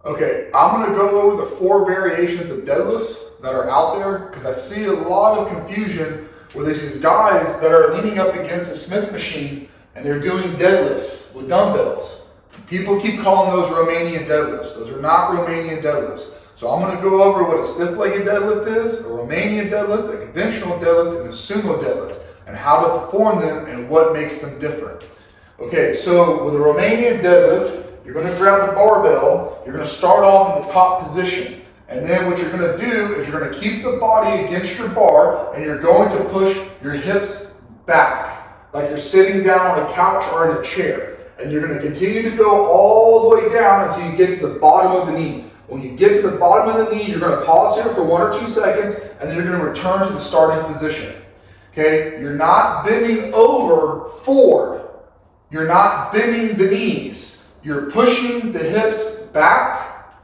Okay, I'm going to go over the 4 variations of deadlifts that are out there because I see a lot of confusion where there's these guys that are leaning up against a Smith machine and they're doing deadlifts with dumbbells. People keep calling those Romanian deadlifts. Those are not Romanian deadlifts. So I'm going to go over what a stiff-legged deadlift is, a Romanian deadlift, a conventional deadlift, and a sumo deadlift, and how to perform them and what makes them different. Okay, so with a Romanian deadlift, you're going to grab the barbell, you're going to start off in the top position, and then what you're going to do is you're going to keep the body against your bar and you're going to push your hips back like you're sitting down on a couch or in a chair, and you're going to continue to go all the way down until you get to the bottom of the knee. When you get to the bottom of the knee, you're going to pause here for 1 or 2 seconds and then you're going to return to the starting position. Okay, you're not bending over forward, you're not bending the knees. You're pushing the hips back,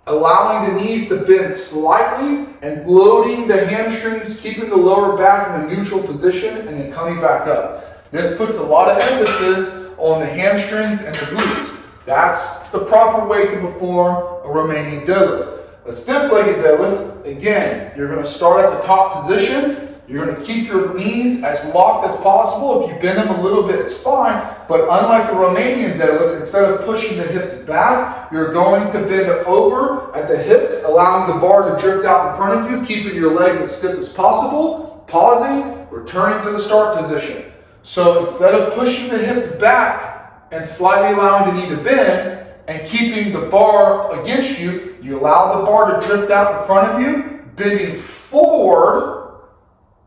allowing the knees to bend slightly and loading the hamstrings, keeping the lower back in a neutral position, and then coming back up. This puts a lot of emphasis on the hamstrings and the glutes. That's the proper way to perform a Romanian deadlift. A stiff-legged deadlift, again, you're going to start at the top position. You're going to keep your knees as locked as possible. If you bend them a little bit, it's fine. But unlike the Romanian deadlift, instead of pushing the hips back, you're going to bend over at the hips, allowing the bar to drift out in front of you, keeping your legs as stiff as possible, pausing, returning to the start position. So instead of pushing the hips back and slightly allowing the knee to bend and keeping the bar against you, you allow the bar to drift out in front of you, bending forward,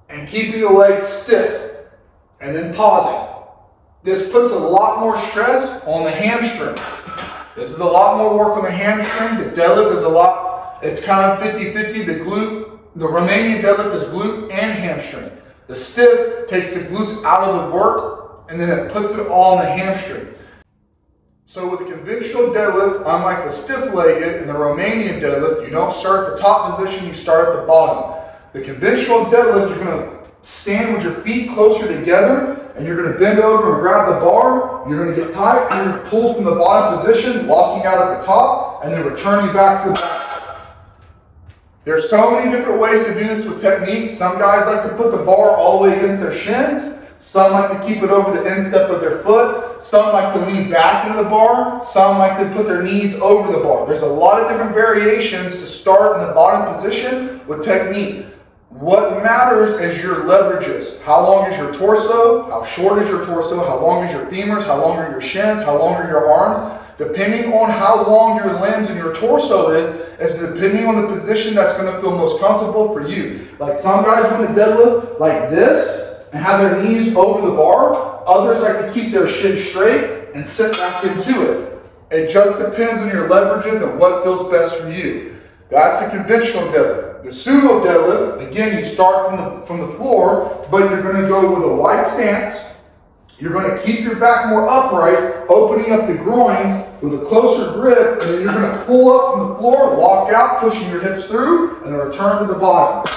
and keeping the legs stiff, and then pausing. This puts a lot more stress on the hamstring. This is a lot more work on the hamstring. The deadlift is a lot, it's kind of 50-50. The Romanian deadlift is glute and hamstring. The stiff takes the glutes out of the work, and then it puts it all on the hamstring. So with a conventional deadlift, unlike the stiff-legged and the Romanian deadlift, you don't start at the top position, you start at the bottom. The conventional deadlift, you're going to stand with your feet closer together and you're going to bend over and grab the bar. You're going to get tight and you're going to pull from the bottom position, locking out at the top, and then returning back to the back. There's so many different ways to do this with technique. Some guys like to put the bar all the way against their shins. Some like to keep it over the instep of their foot. Some like to lean back into the bar. Some like to put their knees over the bar. There's a lot of different variations to start in the bottom position with technique. What matters is your leverages. How long is your torso? How short is your torso? How long is your femurs? How long are your shins? How long are your arms? Depending on how long your limbs and your torso is depending on the position that's going to feel most comfortable for you. Like some guys want to deadlift like this and have their knees over the bar. Others like to keep their shins straight and sit back into it. It just depends on your leverages and what feels best for you. That's the conventional deadlift. The sumo deadlift, again, you start from the floor, but you're going to go with a wide stance. You're going to keep your back more upright, opening up the groins with a closer grip, and then you're going to pull up from the floor, lock out, pushing your hips through, and then return to the bottom.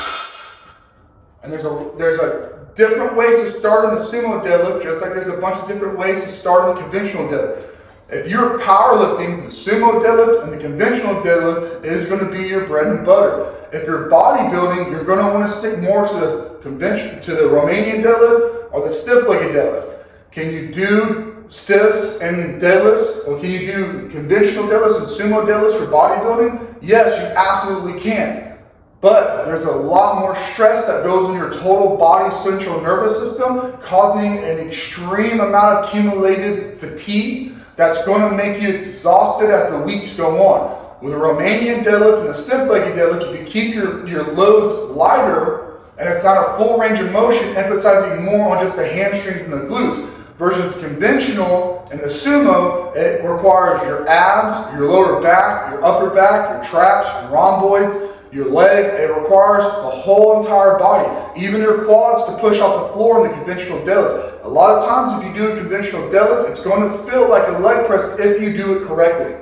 And there's a different ways to start on the sumo deadlift, just like there's a bunch of different ways to start on the conventional deadlift. If you're powerlifting, the sumo deadlift and the conventional deadlift is going to be your bread and butter. If you're bodybuilding, you're going to want to stick more to the Romanian deadlift or the stiff-legged deadlift. Can you do stiffs and deadlifts, or can you do conventional deadlifts and sumo deadlifts for bodybuilding? Yes, you absolutely can. But there's a lot more stress that goes in your total body central nervous system, causing an extreme amount of accumulated fatigue that's going to make you exhausted as the weeks go on. With a Romanian deadlift and a stiff-legged deadlift, you can keep your loads lighter and it's got a full range of motion, emphasizing more on just the hamstrings and the glutes. Versus conventional and the sumo, it requires your abs, your lower back, your upper back, your traps, your rhomboids, your legs. It requires the whole entire body, even your quads to push off the floor in the conventional deadlift. A lot of times if you do a conventional deadlift, it's going to feel like a leg press if you do it correctly.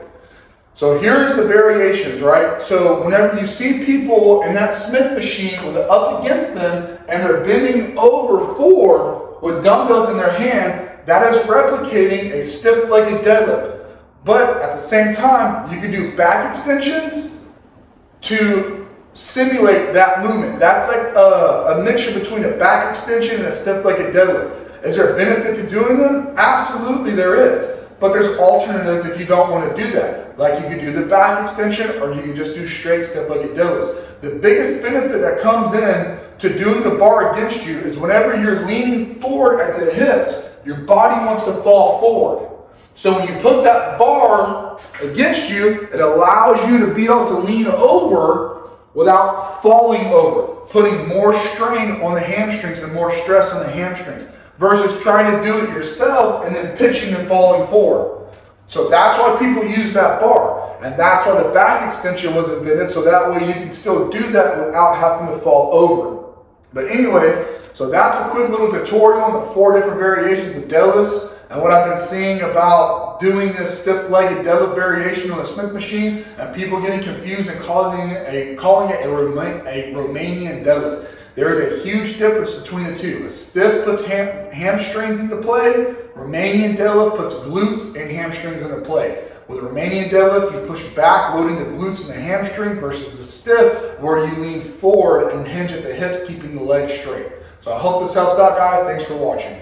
So here's the variations, right? So whenever you see people in that Smith machine with it up against them and they're bending over forward with dumbbells in their hand, that is replicating a stiff-legged deadlift. But at the same time, you can do back extensions to simulate that movement. That's like a mixture between a back extension and a stiff-legged deadlift. Is there a benefit to doing them? Absolutely there is. But there's alternatives if you don't want to do that. Like you could do the back extension, or you can just do straight stiff-legged deadlifts. The biggest benefit that comes in to doing the bar against you is whenever you're leaning forward at the hips, your body wants to fall forward. So when you put that bar against you, it allows you to be able to lean over without falling over, putting more strain on the hamstrings and more stress on the hamstrings, versus trying to do it yourself and then pitching and falling forward. So that's why people use that bar. And that's why the back extension was invented, so that way you can still do that without having to fall over. But anyways, so that's a quick little tutorial on the 4 different variations of deadlifts and what I've been seeing about doing this stiff-legged deadlift variation on the Smith machine, and people getting confused and calling it a Romanian deadlift. There is a huge difference between the two. A stiff puts hamstrings into play. Romanian deadlift puts glutes and hamstrings into play. With a Romanian deadlift, you push back, loading the glutes and the hamstring, versus the stiff, where you lean forward and hinge at the hips, keeping the legs straight. So I hope this helps out, guys. Thanks for watching.